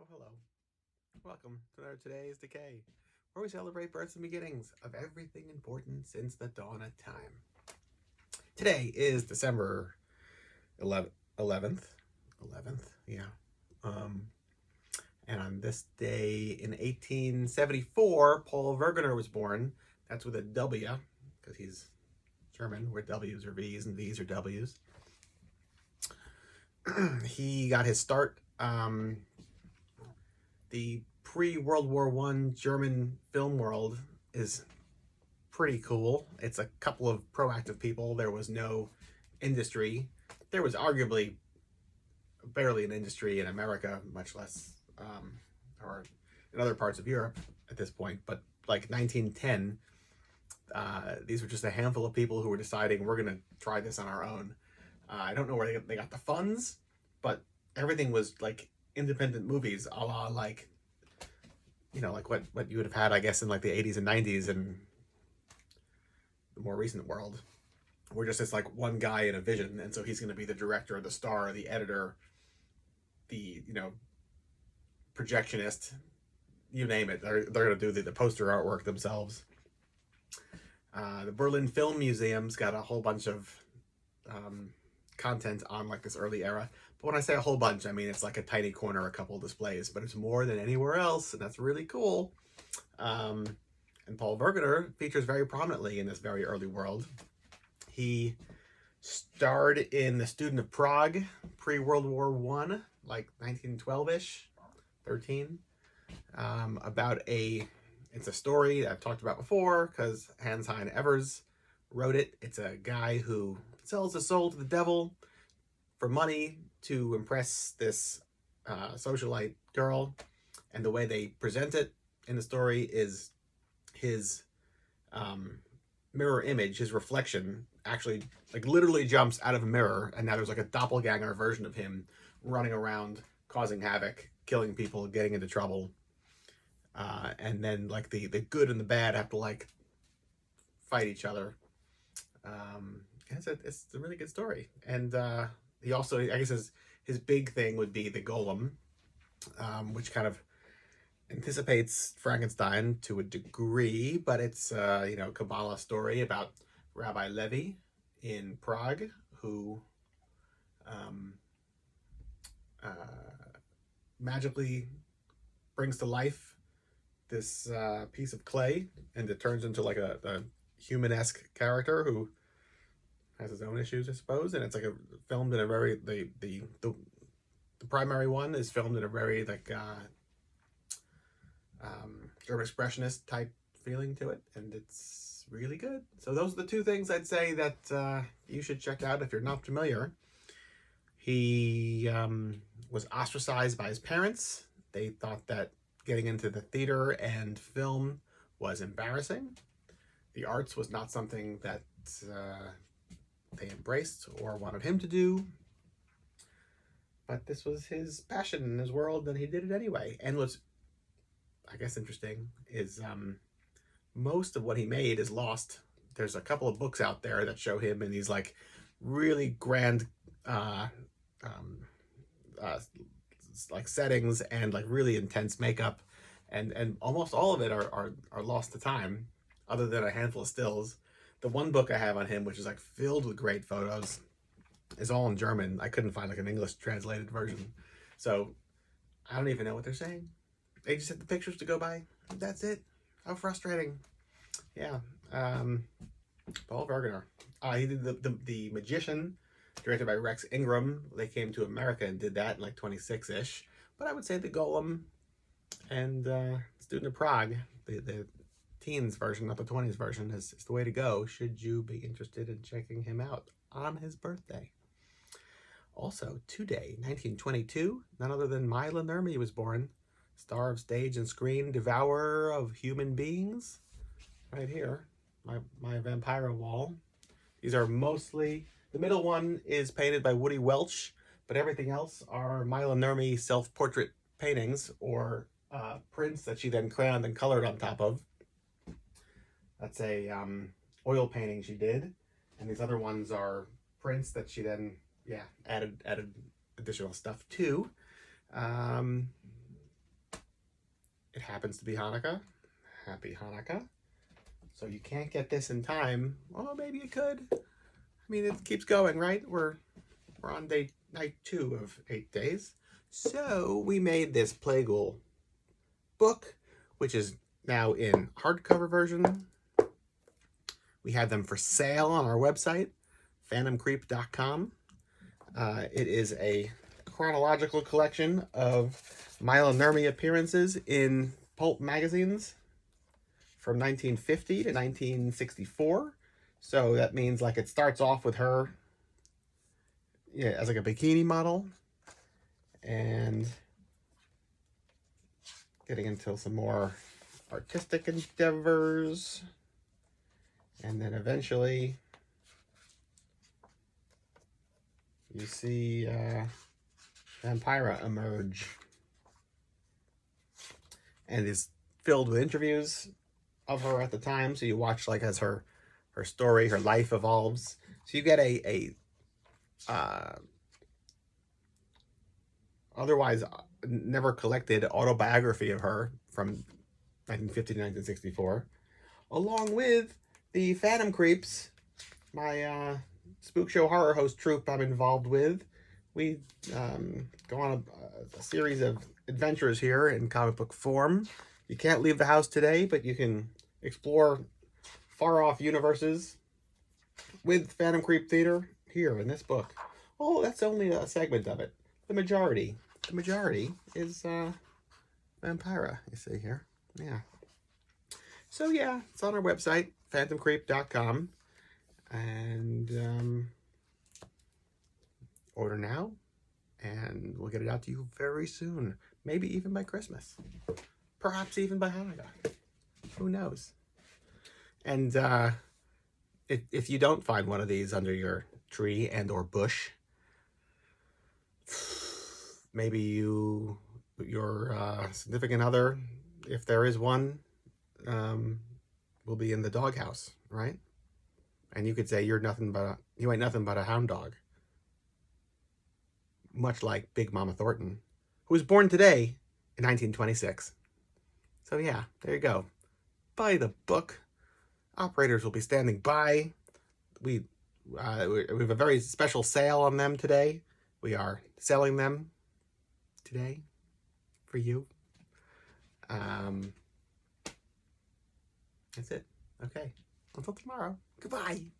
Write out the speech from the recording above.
Oh, hello. Welcome to another Today's Decay, where we celebrate births and beginnings of everything important since the dawn of time. Today is December 11th. 11th, yeah. Um, and on this day in 1874, Paul Wegener was born. That's with a W, because he's German, where W's are V's and V's are W's. He got his start. The pre-World War I German film world is pretty cool. It's a couple of proactive people. There was no industry. There was arguably barely an industry in America, much less or in other parts of Europe at this point. But like 1910, these were just a handful of people who were deciding we're going to try this on our own. I don't know where they got the funds, but everything was like independent movies, a la like like what you would have had, I guess, in like the 80s and 90s and the more recent world. We're just this like one guy in a vision, and so he's going to be the director, the star, the editor, the projectionist, you name it. They're going to do the poster artwork themselves. The Berlin Film Museum's got a whole bunch of content on like this early era. But when I say a whole bunch, I mean it's like a tiny corner, a couple displays, but it's more than anywhere else, and that's really cool. And Paul Wegener features very prominently in this very early world. He starred in The Student of Prague, pre-World War I, like 1912-ish, 13, about it's a story I've talked about before because Hans Hein Evers wrote it. It's a guy who sells his soul to the devil for money to impress this socialite girl, and the way they present it in the story is his mirror image, his reflection, actually like literally jumps out of a mirror, and now there's like a doppelganger version of him running around causing havoc, killing people, getting into trouble, and then like the good and the bad have to like fight each other. It's a really good story. And he also, I guess his big thing would be the Golem, which kind of anticipates Frankenstein to a degree, but it's Kabbalah story about Rabbi Levi in Prague who magically brings to life this piece of clay, and it turns into like a human-esque character who has his own issues, I suppose. And it's like filmed in a very the primary one is filmed in a very like German expressionist type feeling to it, and it's really good. So those are the two things I'd say that you should check out if you're not familiar. He was ostracized by his parents. They thought that getting into the theater and film was embarrassing. The arts was not something that they embraced or wanted him to do. But this was his passion in his world, and he did it anyway. And what's, I guess, interesting is most of what he made is lost. There's a couple of books out there that show him in these like really grand like settings and like really intense makeup, and almost all of it are lost to time, other than a handful of stills. The one book I have on him, which is like filled with great photos, is all in German. I couldn't find like an English translated version, so I don't even know what they're saying. They just had the pictures to go by. That's it. How frustrating. Yeah. Paul Wegener. He did the Magician, directed by Rex Ingram. They came to America and did that in like 26-ish. But I would say the Golem and Student of Prague, the teens version, not the 20s version, is the way to go should you be interested in checking him out on his birthday. Also, today, 1922, none other than Mila Nurmi was born. Star of stage and screen, devourer of human beings. Right here, my Vampiro wall. These are mostly, the middle one is painted by Woody Welch, but everything else are Mila Nurmi self-portrait paintings or prints that she then crayoned and colored on top of. That's a oil painting she did, and these other ones are prints that she then added additional stuff to. it happens to be Hanukkah. Happy Hanukkah. So you can't get this in time. Well, maybe you could. I mean, it keeps going, right? We're on night 2 of 8 days. So we made this Playghoul book, which is now in hardcover version. We have them for sale on our website, phantomcreep.com. It is a chronological collection of Milo Nurmi appearances in pulp magazines from 1950 to 1964. So that means like it starts off with her, yeah, as like a bikini model, and getting into some more artistic endeavors, and then eventually you see Vampira emerge, and is filled with interviews of her at the time. So you watch like as her story, her life evolves. So you get a otherwise never collected autobiography of her from 1950 to 1964, along with the Phantom Creeps, my spook show horror host troupe I'm involved with. We go on a series of adventures here in comic book form. You can't leave the house today, but you can explore far-off universes with Phantom Creep Theater here in this book. Oh, that's only a segment of it. The majority is Vampira, you see here. Yeah. So yeah, it's on our website, phantomcreep.com. And order now, and we'll get it out to you very soon. Maybe even by Christmas. Perhaps even by Hanukkah. Who knows? And if you don't find one of these under your tree and or bush, maybe your significant other, if there is one, will be in the doghouse, right? And you could say you ain't nothing but a hound dog. Much like Big Mama Thornton, who was born today in 1926. So yeah, there you go. Buy the book. Operators will be standing by. We have a very special sale on them today. We are selling them today for you. That's it. Okay. Until tomorrow. Goodbye.